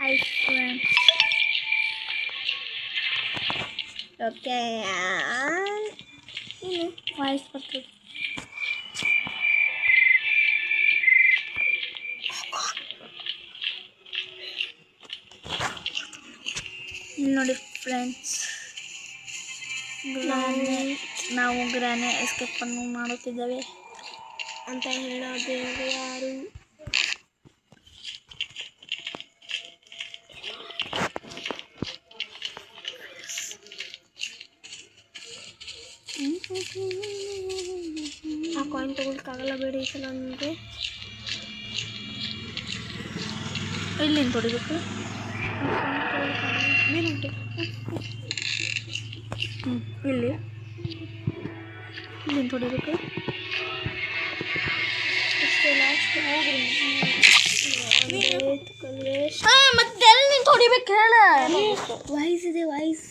Hi friends. Okay ಏನು voice ಬರ್ತದೆ. ನೋಡಿ ಫ್ರೆಂಡ್ಸ್, ನಾವು ಗ್ರಾನೆ ಎಸ್ಕೇಪ್ ಅನ್ನು ಮಾಡುತ್ತಿದ್ದೇವೆ ಅಂತ ಹೇಳೋದು ಯಾರು? ಆ ಕಾಯಿನ್ ತಗೊಳ್ಕಾಗಲ್ಲ ಬೇಡ ಈ ಸಲ ನನಗೆ. ಇಲ್ಲಿ ಕೊಡಬೇಕು ಮೇಲುಂಟು. ಇಲ್ಲಿ ಇಲ್ಲಿ ಹೊಡಿಬೇಕು. ಮತ್ತೆ ಎಲ್ಲಿ ನಿಂತು ಹೊಡಿಬೇಕು ಹೇಳ. ವಾಯ್ಸ್ ಇದೆ ವಾಯ್ಸ್.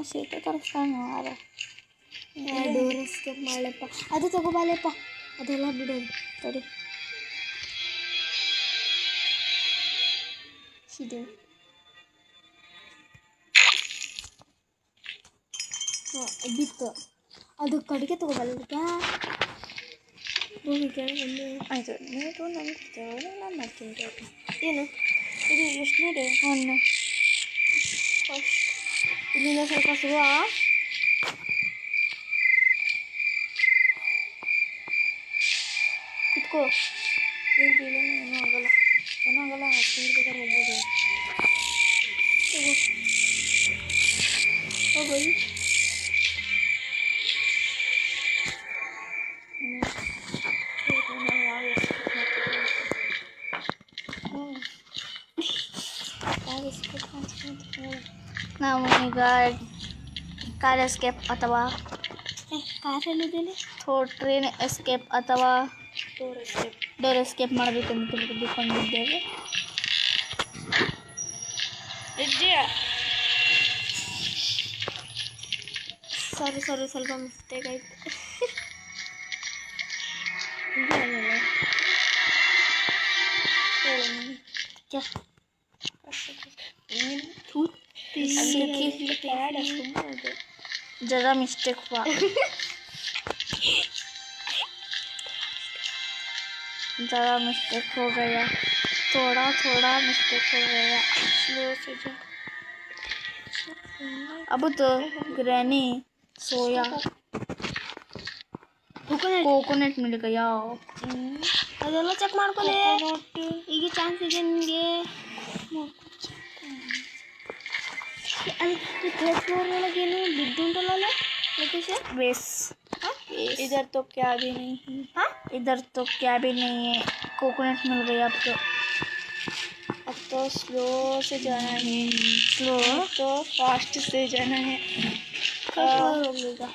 ಸೀಟ ತರಿಸ್ತಾನ ಡೋರ್ ಎಸ್ಕೇಪ್ ಮಾಡಲಪ್ಪ. ಅದು ತಗೋಬಾಲಪ್ಪ, ಅದೆಲ್ಲ ಬಿಡೋದು ತಡಿ. ಇದೆ ಬಿತ್ತು, ಅದು ಕಡೆಗೆ ತಗೋಬಾಲಪ್ಪ. ಆಯಿತು, ನೀವು ನನಗೆ ನಾನು ಮಾಡ್ತೀನಿ. ಏನು ಇದು ಎಷ್ಟನೇ ಡೇ? ಒನ್. ಇಲ್ಲಿಂದ ಸ್ವಲ್ಪ ಸುವ ಕುತ್ಕೋ. ಏನೂ ಆಗಲ್ಲ, ಏನೂ ಆಗಲ್ಲ. ಸ್ಪೀಡ್ ಬೇಕಾದ್ರೆ ಹೋಗ್ಬೋದು. ಹೋಗಿ ನಾವು ಈಗ ಕಾರ್ ಎಸ್ಕೇಪ್ ಅಥವಾ ಕಾರಲ್ಲಿದ್ದೇನೆ ಟ್ರೈನ್ ಎಸ್ಕೇಪ್ ಅಥವಾ ಡೋರ್ ಎಸ್ಕೇಪ್ ಮಾಡಬೇಕಂತ ತಿಳ್ಕೊಂಡಿದ್ದೇವೆ. ಸಾರಿ ಸ್ವಲ್ಪ ಮಿಸ್ಟೇಕ್ ಆಯಿತು. ज़रा मिस्टेक हुआ. ज़रा मिस्टेक हो गया, थोड़ा मिस्टेक हो गया. स्लो से जा. अब तो ग्रैनी सोया. कोकोनट मिल गया. ಅದೆಲ್ಲ ಚೆಕ್ ಮಾಡ್ಕೊಳ್ಳಿ. ಈಗ ಚಾನ್ಸ್ ಇದೆ ನಿಮಗೆ. ಅಲ್ಲಿ ಥರ್ಡ್ ಫ್ಲೋರ್ ಒಳಗೇನು ಬಿದ್ದುಂಟಲ್ಲ ಲೊಕೇಶನ್. बेस इधर तो क्या भी नहीं है. हाँ इधर तो क्या भी नहीं है. कोकोनट मिल गया. अब तो स्लो से जाना है. स्लो तो फास्ट से जाना है. होगा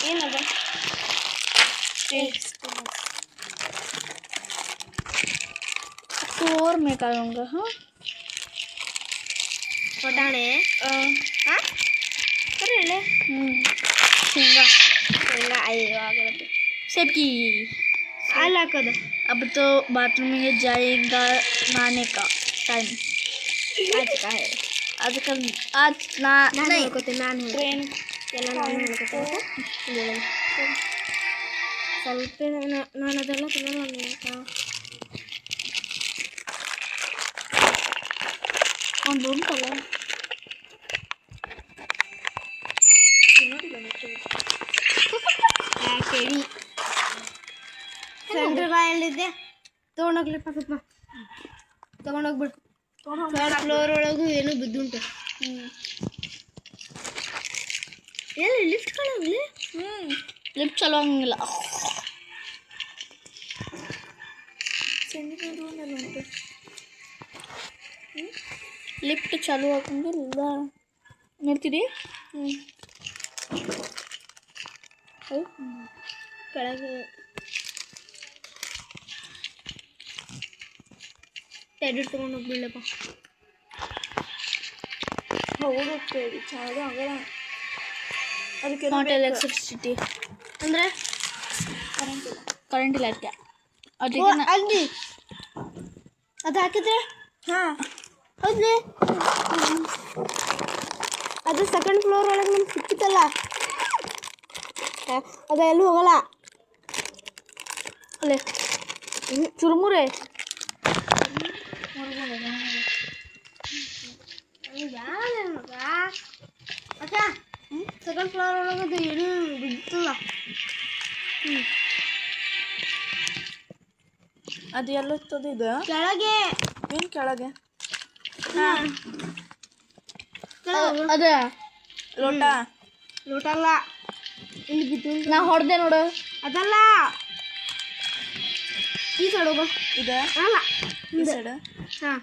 ಏನದ तो और मैं करूँगा. हाँ ಬಟಾಣೆ ಹಾಂ ಸರಿ ಹೇಳಿ. ಶೇಂಗಾ ಅಯ್ಯೋ ಆಗಲ್ಲ. सेबकी हाल हाकोದು. अब तो बाथरूम में जाएगा नहाने का टाइम. आज ನಾನು ಹೇಳ್ಕೊತೀನಿ. ನಾನು ಟ್ರೈನ್ ಎಲ್ಲ ನಾನು ಹೇಳ್ಕೊತೀನಿ. ಸ್ವಲ್ಪ ನಾನು ಅದೆಲ್ಲ ತಿನ್ನಲ್ಲ. ಒಂದು ಉಂಟಲ್ಲ ನೋಡಿಲ್ಲ ಕೇಳಿ ಸೆಂಟ್ರ್ ಬಾಯಲ್ಲಿದ್ದೆ. ತೊಗೊಂಡೋಗ್ಲಿಪ್ಪ ಸ್ವಲ್ಪ ತೊಗೊಂಡೋಗ್ಬಿಡು. ಥರ್ಡ್ ಫ್ಲೋರ್ ಒಳಗೂ ಏನೋ ಬಿದ್ದುಂಟು. ಎಲ್ಲಿ ಲಿಫ್ಟ್ ಕಳೋಗ್ಲಿ. ಲಿಫ್ಟ್ ಚಲೋ ಹಂಗಿಲ್ಲ. ಉಂಟು ಲಿಫ್ಟ್ ಚಾಲು ಆಗಂಗಿಲ್ಲ. ನೋಡ್ತೀರಿ ಕೆಳಗೆ ಟ್ಯಾಬ್ಲೆಟ್ ತೊಗೊಂಡು ಹೋಗ್ಬಿಡಪ್ಪ. ಹೋಗ್ತೇವೆ ಚಾಲು ಆಗಲ್ಲ. ಅದಕ್ಕೆ ನಾಟ್ ಎಲೆಕ್ಟ್ರಿಸಿಟಿ ಅಂದರೆ ಕರೆಂಟ್ ಇಲ್ಲ ಅದಕ್ಕೆ ಅದಕ್ಕೆ ಅಲ್ಲಿ ಅದು ಹಾಕಿದ್ರೆ ಹಾಂ ಹೌದ್ರಿ ಅದು ಸೆಕೆಂಡ್ ಫ್ಲೋರ್ ಒಳಗೆ ನಮ್ಗೆ ಸಿಕ್ಕಿತ್ತಲ್ಲ ಅದು ಎಲ್ಲೂ ಹೋಗಲ್ಲ ಅಲ್ಲೇ ಚುರುಮುರೆ ಅಕ್ಕ ಸೆಕೆಂಡ್ ಫ್ಲೋರ್ ಒಳಗೆ ಏನು ಬಿಡ್ತಲ್ಲ ಅದು ಎಲ್ಲತ್ತದ ಇದು ಕೆಳಗೆ ಏನು ಕೆಳಗೆ ಅದ ಲೋಟ ಲೋಟ ಅಲ್ಲ ಇಲ್ಲಿ ಬಿದ್ದು ನಾ ಹೊಡೆದೆ ನೋಡು ಅದಲ್ಲ ಈ ಸೈಡ್ ಹೋಗೋ ಇದು ಅಲ್ಲ ಈ ಸೈಡ್ ಹಾಂ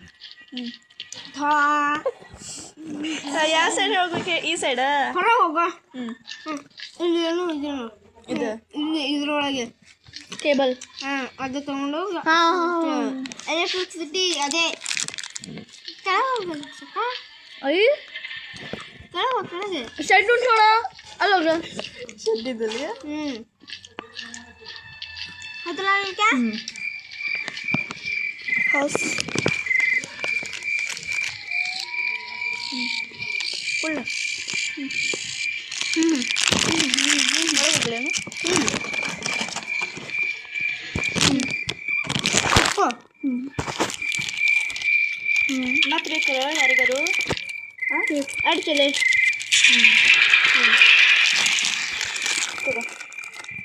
ಯಾವ ಸೈಡ್ ಹೋಗ್ಬೇಕು ಈ ಸೈಡ್ ಹೊರಗೆ ಹೋಗೋ ಹ್ಞೂ ಇಲ್ಲಿ ಏನು ಇದೇನು ಇದು ಇಲ್ಲಿ ಇದ್ರೊಳಗೆ ಕೇಬಲ್ ಹಾಂ ಅದು ತಗೊಂಡು ಹಾಂ ಎಲೆಕ್ಟ್ರಿಸಿಟಿ ಅದೇ ಕೆಳಗೆ ಹೋಗ್ಬೇಕು ಅಯ್ಯ ಕೆಳಗೆ ಹೋಗಿ ಕೆಳಗೆ ಶೆಡ್ ಉಂಟು ನೋಡ ಅಲ್ಲೋಗ ಶೆಡ್ ಇದ್ದಲ್ಲಿ ಅದಲ್ಲ ಹೌಸ್ ಫುಲ್ ಮತ್ತೆ ಬೇಕಲ್ಲ ಯಾರಿಗಾರು ಅಡ್ಚಲೆ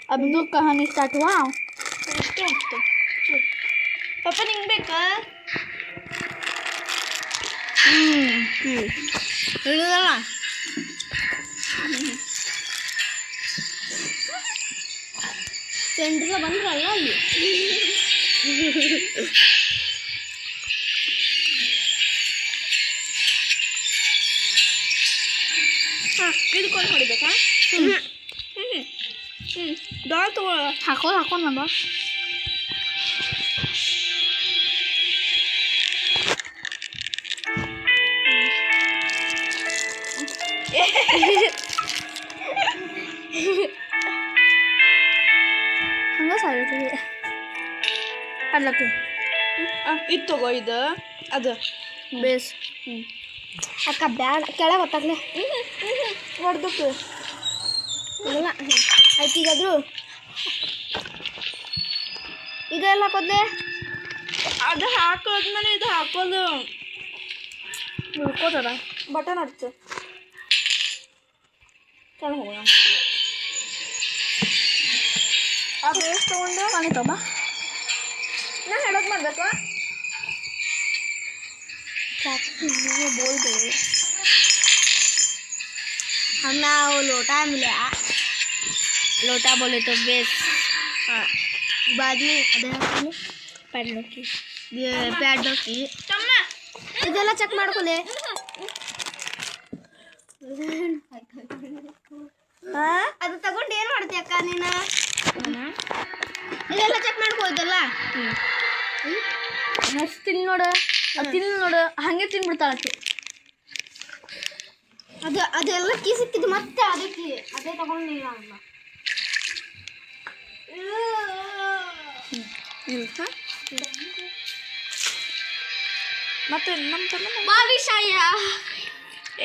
अब तो कहानी स्टार्ट हुआ ಇಷ್ಟೇ ಆಗ್ತು ಪಾಪ ನಿಂಗೆ ಬೇಕಾ ಹೇಳಿದಲ್ಲ ಸೆಂಟ್ರಿಗೆ ಬಂದ್ರಲ್ಲ ಅಲ್ಲಿ ಹಾಂ ಇದಕ್ಕೊಂದು ಹೊಡಿಬೇಕಾ ಡಾಲ್ ತಗೋ ಹಾಕೋ ನಮ್ಮ ಹಂಗೆ ಸಾಯ್ತೀವಿ ಅಲ್ಲಕ್ಕೆ ಇದು ತಗೋ ಇದು ಅದು ಬೇಸ್ ಅಕ್ಕ ಬ್ಯಾಡ ಕೆಳಗೆ ಗೊತ್ತಾಗ್ಲೆ ಹೊಡ್ದಕ್ಕೆ ಇಲ್ಲ ಆಯ್ತು ಈಗಾದ್ರು ಇದೆಲ್ಲ ಹಾಕೋದ್ಲೆ ಅದು ಹಾಕೋದ್ಮೇಲೆ ಇದು ಹಾಕೋದು ಉಳ್ಕೋತಾರ ಬಟನ್ ಹಚ್ಚು ಕೆಳಗೆ ಹೋಗೋಣ ಆ ಬೇಸ್ ತೊಗೊಂಡು ಕಾಣಿತಮ್ಮ ನಾ ಹೇಳೋದು ಮಾಡ್ಬೇಕಾ बोल दे हमने वो लोटा मिला लोटा बोले तो बेस हाँ बाद में अದೇ ಪ್ಯಾಡ್ಲೋಕಿ ಪ್ಯಾಡ್ ಹಾಕಿ ಇದೆಲ್ಲ ಚೆಕ್ ಮಾಡ್ಕೊಳ್ಳಿ ಅದು ತಗೊಂಡು ಏನು ಮಾಡ್ತೀಯ ಅಕ್ಕ ನೀನು ಇದೆಲ್ಲ ಚೆಕ್ ಮಾಡ್ಕೋದಲ್ಲ ಮಸ್ತ್ ತಿನ್ ನೋಡು ತಿನ್ ನೋಡು ಹಂಗೆ ತಿನ್ಬಿಡ್ತಾಳಕ್ಕೆ ಅದು ಅದೆಲ್ಲ ಕೀ ಸಿಕ್ಕಿದ್ದು ಮತ್ತೆ ಅದಕ್ಕೆ ಅದೇ ತಗೊಂಡು ನೀನು ಅಲ್ಲ ಮತ್ತೆ ನಮ್ಮ ಬಾವಿಶಾಯ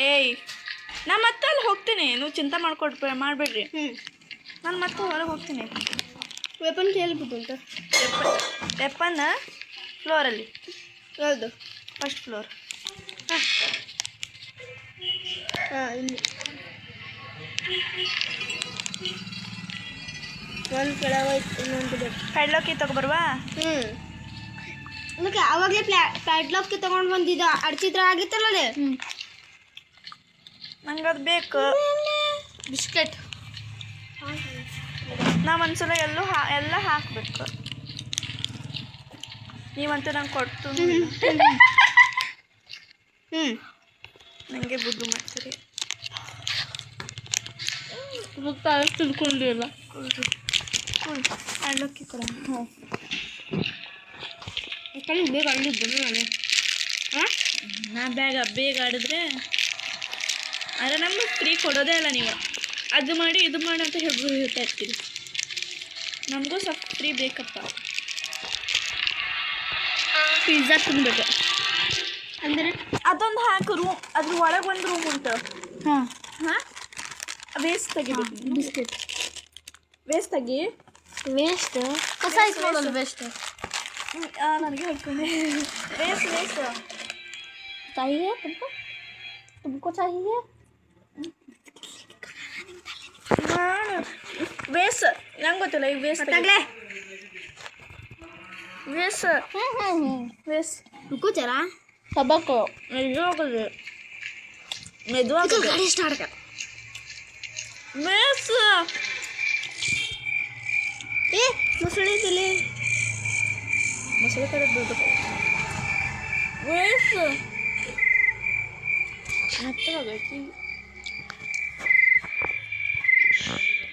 ಏಯ್ ನಾ ಮತ್ತೆ ಅಲ್ಲಿ ಹೋಗ್ತೀನಿ ನೀವು ಚಿಂತೆ ಮಾಡಬೇಡ್ರಿ ನಾನು ಮತ್ತೆ ಹೊರಗೆ ಹೋಗ್ತೀನಿ ವೆಪನ್ ಹೇಳ್ಬಿಟ್ಟು ಅಂತ ವೆಪನ್ ಫ್ಲೋರಲ್ಲಿ ಯಾವುದು ಫಸ್ಟ್ ಫ್ಲೋರ್ ಹಾಂ ಇಲ್ಲಿ ಒಂದು ಕೆಳಗೋಯ್ತು ಇನ್ನೊಂದು ಬೇಕು ಪ್ಯಾಡ್ಲಾಕಿ ತಗೊಬರ್ವಾ ಅದಕ್ಕೆ ಅವಾಗಲೇ ಪ್ಯಾಡ್ಲಾಕ್ಗೆ ತೊಗೊಂಡು ಬಂದಿದ್ದ ಅಡ್ಚಿತ್ರ ಆಗಿತ್ತಲ್ಲ ಅದೇ ನಂಗೆ ಅದು ಬೇಕು ಬಿಸ್ಕೆಟ್ ನಾ ಒಂದ್ಸಲ ಎಲ್ಲ ಹಾಕಬೇಕು ನೀವಂತೂ ನಂಗೆ ಕೊಡ್ತು ನನಗೆ ಬುದ್ಧಿ ಮಾಡ್ತೀರಿ ತಿಳ್ಕೊಂಡಿಲ್ಲ ಪ್ಯಾಡ್ಲಾಕಿ ಕೊಡ ಹ್ಞೂ ಯಾಕಂದ್ರೆ ಬೇಗ ಆಡಿದ್ದು ನಾನು ನಾ ಬೇಗ ಆಡಿದ್ರೆ ಆದರೆ ನಮ್ಗೆ ಫ್ರೀ ಕೊಡೋದೇ ಅಲ್ಲ ನೀವು ಅದು ಮಾಡಿ ಇದು ಮಾಡಿ ಅಂತ ಹೇಳ್ತಾ ಇರ್ತೀರಿ ನಮಗೂ ಸ್ವಲ್ಪ ಫ್ರೀ ಬೇಕಪ್ಪ. ಪಿಜ್ಜಾ ತಿನ್ಬೇಕು ಅಂದರೆ ಅದೊಂದು ಹಾಕು ರೂಮ್, ಅದ್ರ ಒಳಗೆ ಒಂದು ರೂಮ್ ಉಂಟು. ಹಾಂ ಹಾಂ ವೇಸ್ಟ್ ತೆಗಿಬೇಕು. ಬಿಸ್ಕೆಟ್ ವೇಸ್ಟ್ ತೆಗಿ. ವೇಸ್ಟ್ ಕಸ ಇಟ್ಕೊಳ್ಳೋದು ವೇಸ್ಟ್. ನನಗೆ ಹೇಳ್ಕೊಂಡೆ ವೇಸ್ಟ್ ವೇಸ್ಟ್ चाहिए तुमको तुमको चाहिए ನಾನು ವೇಸ್ಟ್ ನಂಗೆ ಗೊತ್ತಿಲ್ಲ ಈಗ ವೇಸ್ಟ್ ವೇಸ್ಟ್ ವೇಸ್ಟ್ रुको जरा ತಬಾಕು ಮೆದುವಾಗದು ಮೆದುವಾಗದು गाड़ी स्टार्ट कर ವೇಸ್ಟ್ ए मुसड़ी दिले ಮೊಸಳೆ ಕಡೆ ದುಡ್ಡು ವೇಸ್ಟ್ ನತ್ತವಾಗೈತಿ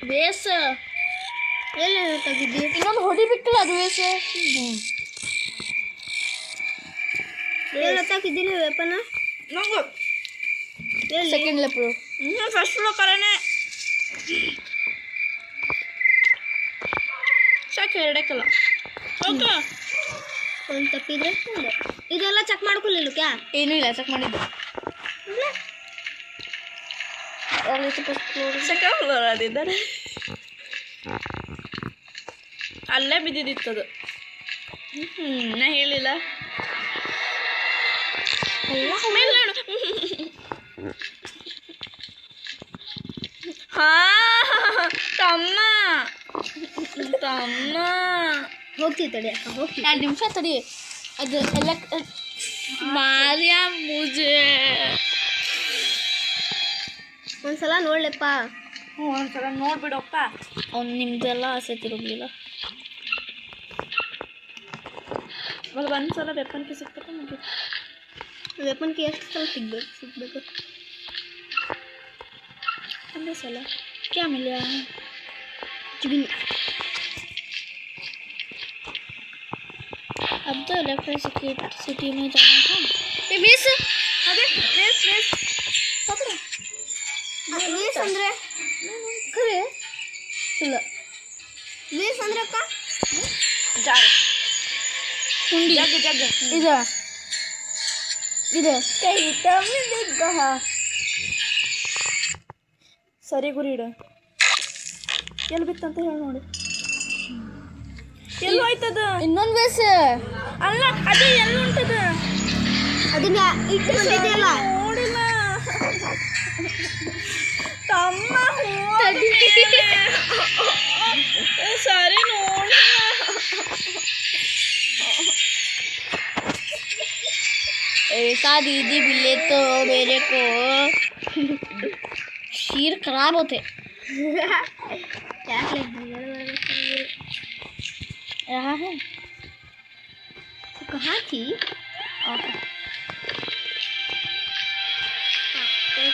ವೇಸ್ಟ್ ಎಲ್ಲಿ ತೆಗಿದ್ದಿ ಇನ್ನೊಂದು ಹೊಡಿಬಿಟ್ಟಿಲ್ಲ ಅದು ವೇಸ್ಟ್. ಎಲ್ಲಿ ತೆಗಿದ್ದಿಲ್ಲ ವೆಪನ್ ನಂಗೆ ಎಲ್ಲಿ ಸೆಕೆಂಡ್ ಲೆಪ್ರು ಫಸ್ಟ್ ಫ್ಲೋ ಕರೆನೆ ಸಾಕು ಎರಡಕ್ಕಲ್ಲ ಓಕೆ ಒಂದು ತಪ್ಪಿದ್ರೆ ಇದೆಲ್ಲ ಚೆಕ್ ಮಾಡ್ಕೊಳ್ಳಿಲ್ಲ ಕ್ಯಾ ಏನೂ ಇಲ್ಲ ಚೆಕ್ ಮಾಡಿದ್ದು. ಸೆಕೆಂಡ್ ಫ್ಲೋರ್ ಅದಿದ್ದಾರೆ ಅಲ್ಲೇ ಬಿದ್ದಿದ್ದಿತ್ತದು. ನಾ ಹೇಳಿಲ್ಲ ಮೇಲೆ ನೋಡು. ಹಾ ತಮ್ಮ ತಮ್ಮ ಹೋಗ್ತೀವಿ ತಡಿ ಅಕ್ಕ ಹೋಗ್ತೀವಿ 2 ನಿಮಿಷ ತಡಿ. ಅದು ಎಲ್ಲ ಮಾರ್ಯ ಮುಜೆ ಒಂದ್ಸಲ ನೋಡ್ಲೆಪ್ಪ. ಒಂದ್ಸಲ ನೋಡ್ಬಿಡಪ್ಪ. ಅವ್ನು ನಿಮ್ದೆಲ್ಲ ಆಸೆ ತಿರುಗಲಿಲ್ಲ. ಇವಾಗ ಒಂದ್ಸಲ ವೆಪನ್ಗೆ ಸಿಕ್ತಪ್ಪ ಮುಗಿತು. ವೆಪನ್ಗೆ ಎಷ್ಟು ಸಲ ಸಿಗ್ಬೇಕು ಒಂದೇ ಸಲ ಕ್ಯಾ ಮಿಲ್ಯಾ ಚಿಗಿನಿ अब तो इलेक्ट्रिसिटी सिटी में जाना है. ये वेस अबे वेस वेस पकड़ ವೇಸ್ ಅಂದ್ರೆ खरे सुन ವೇಸ್ ಅಂದ್ರೆ ಅಕ್ಕ जा कुंडी जग जग इधर इधर कहीं तम देख गहा ಸರಿ ಗುರಿ ಇಡ ಎಲ್ಲಿ ಬಿತ್ತಂತ ಹೇಳಿ ನೋಡಿ. ಎಲ್ಲಿ ಹೋಯ್ತದ ಇನ್ನೊಂದು ವೇಸ್ ಅಲ್ಲ ಅದೇ ಎಲ್ಲಿ ಉಂಟದ ಅದನ್ನ ಇಟ್ಟು ಬಂದಿದೆಯಲ್ಲ ನೋಡಿಲ್ಲ ತಮ್ಮ ಸರಿ ನೋಡಿಲ್ಲ. ऐसा दीदी बिल्ले तो मेरे को शीर खराब होते. ಯಾಕೆ यहाँ है कहाँ थी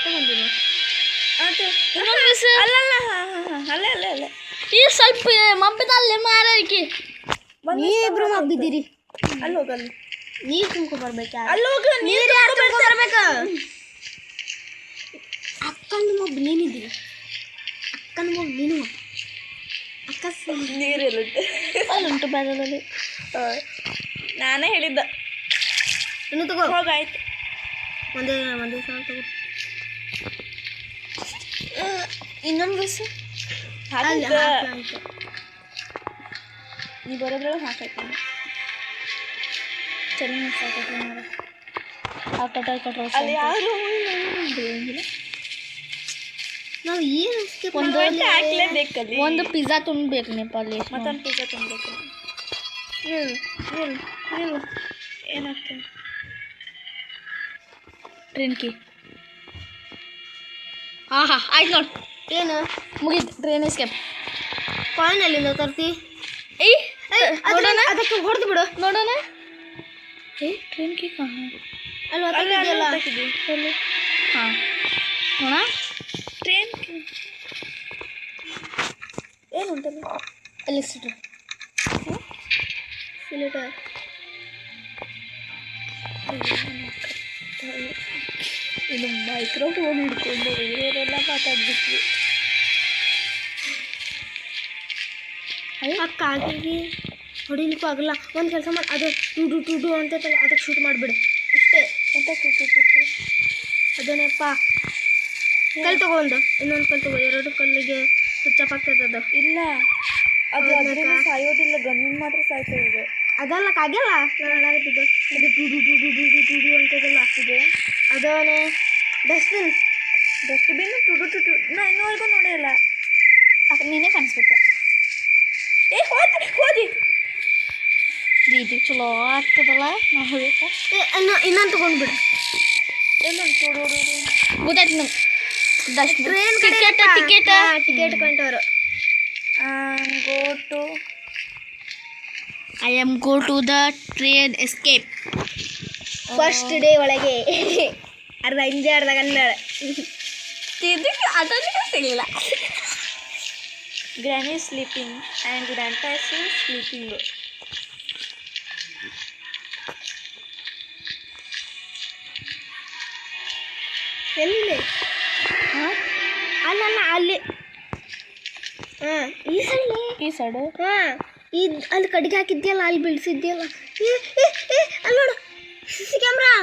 ಬಂದಿಲ್ಲ ಅಲ್ಲ ಈ ಸ್ವಲ್ಪ ಮಬ್ಬಿದಲ್ಲಿ ಮಾರಕ್ಕೆ ನೀವಿಬ್ರು ಮಬ್ಬಿದ್ದೀರಿ. ಅಲ್ಲಿ ಹೋಗಲ್ಲ ನೀರು ತುಂಬ್ಕೊ ಬರ್ಬೇಕಾ ಅಲ್ಲಿ ಹೋಗ ನೀರು ಯಾರು ತುಂಬ್ಕೊ ಬರ್ಬೇಕ ಅಕ್ಕನ ಮಬ್ಬು ನೀನಿದ್ದೀರಿ ಅಕ್ಕನ ಮಬ್ಬು ನೀನು ಅಕ್ಕ ನೀರಿಲ್ಲುಂಟು ಅಲ್ಲುಂಟು ಬ್ಯಾಗಲ್ಲಿ. ನಾನೇ ಹೇಳಿದ್ದ ಇನ್ನು ತಗೋ ಹೋಗಾಯ್ತು. ಒಂದೇ ಸಲ ತಗೋ ಇನ್ನೊಂದು ಬಸ್ ಅಲ್ಲಿ ಹಾಕಿದ್ದ ನೀ ಬರೋದ್ರೊಳಗೆ ಹಾಕೈತೆ ಚೆನ್ನಾಗಿ ಸಾಕೈತೆ ಮಾರ ಆ ಕಟ್ರ ಅಲ್ಲಿ ಯಾರು ನಾವು ಏನು ಒಂದು ಹಾಕ್ಲೇಬೇಕಲ್ಲಿ. ಒಂದು ಪಿಜ್ಜಾ ತುಂಬಬೇಕು ನೇಪಾಳಿ ಮತ್ತೊಂದು ಪಿಜ್ಜಾ ತುಂಬಬೇಕು. ಹೇಳು ಹೇಳು ಹೇಳು ಏನಾಗ್ತದೆ ಟ್ರೈನ್ ಕಿ. ಹಾಂ ಹಾಂ ಆಯ್ತು ನೋಡಿ ಏನು ಮುಗಿದು ಟ್ರೈನ್ ಎಸ್ಕೇಪ್. ಕಾಯಿನ್ ಎಲ್ಲಿಂದ ತರ್ತಿ ಏಯ್ ನೋಡೋಣ ಅದಕ್ಕೆ ಹೊಡೆದು ಬಿಡು ನೋಡೋಣ. ಏ ಟ್ರೈನ್ ಕಿ ಕहाँ ಅಲ್ಲಿ ಒತ್ತಿದೆಯಲ್ಲ ಎಲ್ಲಿ ಹಾಂ ನೋಡ ಟ್ರೈನ್ ಏನು ಉಂಟಲ್ಲ ಎಲೆಕ್ಟ್ರಿಸಿಟಿ ಸಿಲಿಟರ್ ಇದು ಮೈಕ್ರೋಫೋನ್ ಹಿಡ್ಕೊಂಡು ಇವರೆಲ್ಲ ಮಾತಾಡ್ಬಿಟ್ವಿ. ಆ ಕಾಗಿಗೆ ಹೊಡಿಲಿಕ್ಕೂ ಆಗಲ್ಲ. ಒಂದು ಕೆಲಸ ಮಾಡಿ, ಅದು ಟು ಅಂತ ಅದಕ್ಕೆ ಶೂಟ್ ಮಾಡಿಬಿಡು ಅಷ್ಟೇ. ಅದೇನಪ್ಪ, ಕಲ್ಲು ತಗೊಂಡು ಇನ್ನೊಂದು ಕಲ್ಲು ತಗೋ. 2 ಕಲ್ಲಿಗೆ ಸ್ವಿಚಪ್ ಆಗ್ತದೆ. ಇಲ್ಲ, ಅದು ಅದರಿಂದ ಸಾಯೋದಿಲ್ಲ, ಗನ್ನಿನ ಮಾತ್ರ ಸಾಯ್ತದೆ. ಅದೆಲ್ಲ ಕಾಗಿಲ್ಲ, ನಾನು ಹೇಳಾಗತ್ತಿದ್ದು ಅದು ಟು ಅಂತದಲ್ಲ ಇದೆ. ಅದವನೇ ಡಸ್ಟ್ಬಿನ್ ನಾ ಇನ್ನೂವರೆಗೂ ನೋಡಿಲ್ಲ. ನೀನೇ ಕಾಣಿಸ್ಬೇಕು. ಹೋದಿ ದೀದಿ ಚಲೋ ಆಗ್ತದಲ್ಲ. ನಾವು ಹೋಗ್ಬೇಕಾ? ಇನ್ನೊಂದು ತಗೊಂಡ್ಬಿಡು. ಎಲ್ಲೊಂದು ಗೊತ್ತಾಯ್ತು ನಂಗೆ. ಟ್ರೈನ್ ಟಿಕೆಟ್ ಕೊಂಡವರು. I am go to the train escape. First day ಒಳಗೆ ಅರ್ಧ ಕನ್ನಡ ಅದಕ್ಕೆ ಸಿಗಲಿಲ್ಲ. Granny is sleeping and grandpa is sleeping. ಎಲ್ಲಿ? ಅಲ್ಲ ಅಲ್ಲಿ. ಹಾಂ, ಈ ಸೈಡು. ಹಾಂ, ಅಲ್ಲಿ ಕಡೆಗೆ ಹಾಕಿದ್ಯಲ್ಲ, ಅಲ್ಲಿ ಬಿಡಿಸಿದ್ಯಲ್ಲ. ಅಲ್ಲಿ ನೋಡು, CC ಕ್ಯಾಮ್ರಾ.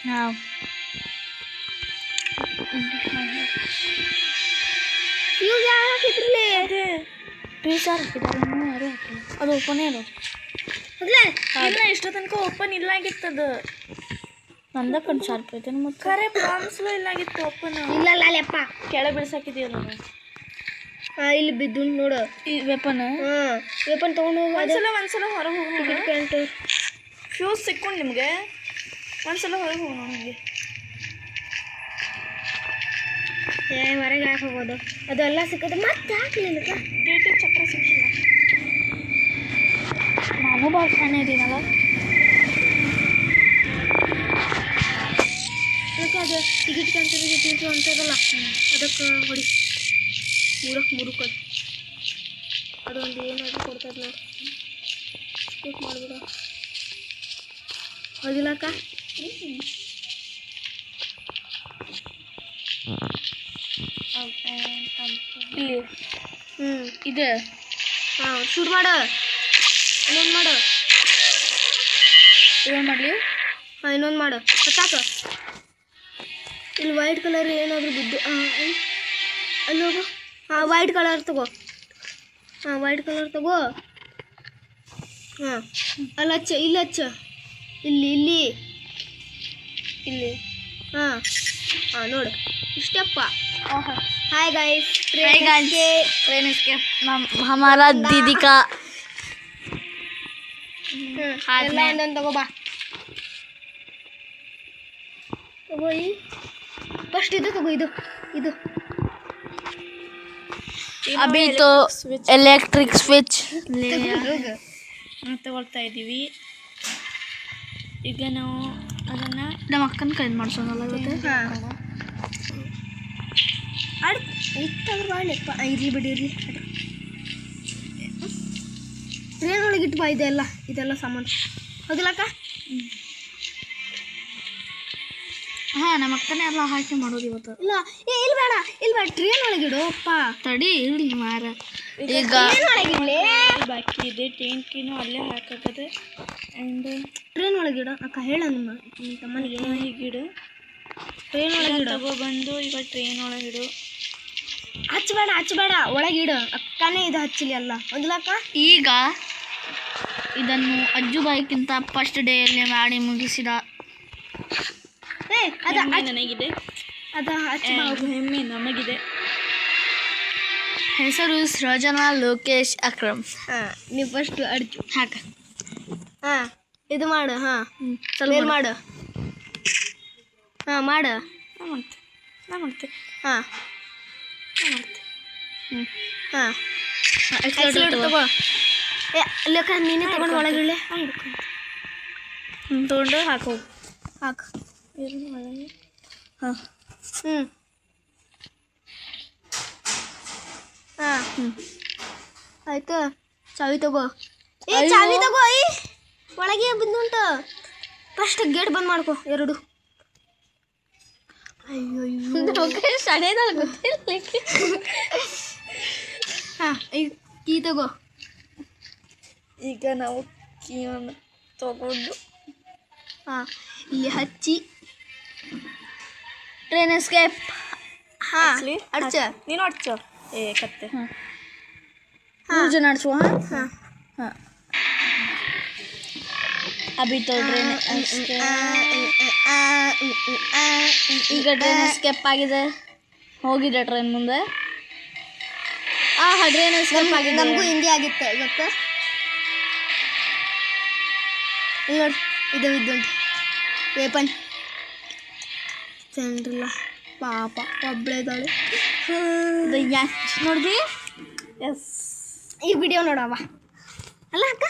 ಹಾಂ, ಫ್ಯೂಸ್ ಯಾರು ಹಾಕಿದ್ರಲ್ಲಿ? ಫ್ಯೂಸ್ ಯಾರು ಹಾಕಿದ್ದಾರೆ? ಯಾರು ಹಾಕಿಲ್ಲ. ಅದು ಓಪನೇ ಇರೋದು. ಇಲ್ಲ, ಇಷ್ಟ ತನಕ ಓಪನ್ ಇಲ್ಲ ಆಗಿತ್ತದು. ನಂದ ಕಣ್ಣು ಶಾರ್ಪ್ ಐತೆ ಮತ್ತು ಖರೆ ಪ್ರಾಮ್ಸ್ಲೂ ಇಲ್ಲ ಆಗಿತ್ತು ಓಪನ್. ಇಲ್ಲ ಅಲ್ಲಪ್ಪ, ಕೆಳಗೆ ಬಿಡ್ಸಾಕಿದೆಯಲ್ಲ. ಇಲ್ಲಿ ಬಿದ್ದು ನೋಡು ಈ ವೆಪನ್. ವೆಪನ್ ತೊಗೊಂಡು ಹೋಗಿ ಒಂದ್ಸಲ ಹೊರಗೆ ಹೋಗಿ. ಫ್ಯೂಸ್ ಸಿಕ್ಕೊಂಡು ನಿಮಗೆ ಒಂದ್ಸಲ ಹೊರಗೆ ಹೋಗೋಣ. ನಿಮಗೆ ಹೊರಗೆ ಯಾಕೆ ಹೋಗೋದು? ಅದೆಲ್ಲ ಸಿಕ್ಕದು ಮತ್ತೆ ಹಾಕ್ಲಿಲ್ಲ. ಗೇಟಿಗೆ ಚಕ್ರ ಸಿಕ್ಕಿಲ್ಲ. ನಾನು ಭಾಳ ಫ್ಯಾನ್ ಇದ್ದೀನಲ್ಲ. ಅದಕ್ಕೆ ಅದು ಟಿಕೆಟ್ ಅಂತದಲ್ಲ, ಅದಕ್ಕೆ ಹೊಡಿ. ಮೂರಕ್ಕೆ ಅದೊಂದು ಏನಾದರೂ ಕೊಡ್ತಾರೆ ನೋಡಿ. ಸ್ಕಿಪ್ ಮಾಡಿಬಿಡ. ಹೋಗಿಲ್ಲಕ್ಕ? ಇಲ್ಲಿ ಇದೆ. ಹಾಂ, ಶೂಟ್ ಮಾಡು. ಇನ್ನೊಂದು ಮಾಡು. ಏನು ಮಾಡಲಿ? ಹಾಂ, ಇನ್ನೊಂದು ಮಾಡು. ಹತ್ತಾಕ ಇಲ್ಲಿ ವೈಟ್ ಕಲರ್ ಏನಾದರೂ ಬಿದ್ದು. ಅಲ್ಲಿ ಹೋಗು. ಹಾಂ, ವೈಟ್ ಕಲರ್ ತಗೋ. ಹಾಂ, ವೈಟ್ ಕಲರ್ ತಗೋ. ಹಾಂ, ಅಲ್ಲಿ ಹಚ್ಚ, ಇಲ್ಲಿ ಹಚ್ಚ. ಇಲ್ಲಿ ಹಾಂ ಹಾಂ, ನೋಡು ಇಷ್ಟಪ್ಪ. हाय गाइस, ट्रेन एस्केप हमारा दीदी का हाथ में तगो बा तगो फस्ट ಇದು ತಗೋ. ಇದು अभी तो इलेक्ट्रिक स्विच ತಗೊಳ್ತಾ ಇದ್ದೀವಿ. ಈಗ ನಾವು ಅದನ್ನು ನಮ್ಮ ಅಕ್ಕನ ಕೈಲಿ ಮಾಡಿಸೋಣಲ್ಲ ಇವತ್ತು. ಇತ್ತಾದ್ರೂ ಮಾಡಲಿಪ್ಪ. ಇರಲಿ ಬಿಡಿ, ಇರಲಿ. ಟ್ರೇನ್ ಒಳಗೆ ಇಟ್ಟು ಬಾ ಇದೆಲ್ಲ ಸಾಮಾನು. ಹೋಗಿಲ್ಲಕ್ಕ? ಹಾಂ, ನಮ್ಮ ಅಕ್ಕನೇ ಎಲ್ಲ ಹಾಕಿ ಮಾಡೋದು ಇವತ್ತು. ಇಲ್ಲ ಇಲ್ಲಿ ಬೇಡ, ಟ್ರೇನ್ ಒಳಗಿಡು ಅಪ್ಪ. ತಡಿ ಇರಲಿ ಮಾರ. ಈಗ ಬಾಕಿ ಇದೆ, ಟ್ಯಾಂಕಿನೂ ಅಲ್ಲೇ ಹಾಕಕ್ಕದೆ. ಆ್ಯಂಡ್ ಟ್ರೇನ್ ಒಳಗಿಡು ಅಕ್ಕ. ಹೇಳ ನಿಮ್ಮ ತಮ್ಮನಿಗೆ ಹೀಗಿಡು. ಟ್ರೇನ್ ಒಳಗಿಡು. ತಗೊಬಂದು ಈಗ ಟ್ರೇನ್ ಒಳಗಿಡು. ಹಚ್ಚಬೇಡ, ಒಳಗಿಡು. ಅಕ್ಕನೇ ಇದು ಹಚ್ಚಲಿ ಅಲ್ಲ. ಒಂದ್ಲಕ್ಕ ಈಗ ಇದನ್ನು ಅಜ್ಜುಬಾಯಿಗಿಂತ ಫಸ್ಟ್ ಡೇಯಲ್ಲಿ ಮಾಡಿ ಮುಗಿಸಿದ ನನಗಿದೆ. ಅದು ಹೆಮ್ಮೆ ನಮಗಿದೆ. ಹೆಸರು ಸೃಜನಾ ಲೋಕೇಶ್ ಅಕ್ರಮ್. ಹಾಂ, ನೀವು ಫಸ್ಟ್ ಅಡ್ಜು ಹಾಕ. ಹಾಂ, ಇದು ಮಾಡು. ಹಾಂ, ಸ್ವಲ್ಪ ಮಾಡು. ಹಾಂ, ಮಾಡು. ನಾ ಮಾಡ್ತೆ. ಹಾಂ, ಹಾಂ, ತಗೋ. ಲೆಕ್ಕ ನೀನೇ ತಗೊಂಡು ಒಳಗಿಳೆ. ತೊಗೊಂಡು ಹಾಕು. ಹಾಕು. ಹಾಂ, ಹಾಂ, ಆಯ್ತು. ಚಾವಿ ತಗೋ. ಚಾವಿ ತಗೋ. ಒಳಗೆ ಬಿದ್ದುಂಟು. ಫಸ್ಟ್ ಗೇಟ್ ಬಂದ್ ಮಾಡ್ಕೊ. 2. ಅಯ್ಯೋ, ಸಡೇದಲ್ಲಿ ಗೊತ್ತಿಲ್ಲ. ಹಾಂ, ಈಗ ಕೀ ತಗೋ. ಈಗ ನಾವು ಕೀಯನ್ನು ತಗೊಂಡು ಹಾಂ ಈ ಹಚ್ಚಿ ಟ್ರೈನ್ ಎಸ್ಕೇಪ್. ಹಾಂ ಅಡ್ಚ. ನೀನು ಅಡ್ಚೋ ಕತ್ತೆ. ಹಾಂ हाँ 3 ಜನ ಅಡ್ಸುವ. ಹಾಂ ಹಾಂ ಹಾಂ ಅಭಿ ತೋ ಟ್ರೈನ್ ಈಗ ಟ್ರೈನ್ ಎಸ್ಕೇಪ್ ಆಗಿದೆ. ಹೋಗಿದೆ ಟ್ರೈನ್ ಮುಂದೆ. ಟ್ರೈನ್ ಎಸ್ಕೇಪ್ ಆಗಿದೆ. ನಮಗೂ ಹಿಂಗೆ ಆಗಿತ್ತು ಗೊತ್ತಾ. ಇಲ್ಲಿ ನೋಡಿ ಇದು ಇದ್ದುಂಟು ವೇಪನ್ ಜನರಿಲ್ಲ ಪಾಪ ಒಬ್ಬಳೇದಾಳು. ನೋಡಿದ್ವಿ. ಎಸ್ ಈ ವಿಡಿಯೋ ನೋಡವ ಅಲ್ಲ ಅಕ್ಕ.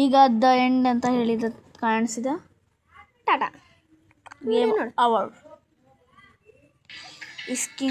ಈಗ ದ ಎಂಡ್ ಅಂತ ಹೇಳಿದ ಕಾಣಿಸಿದ. Tata game hour. इसकी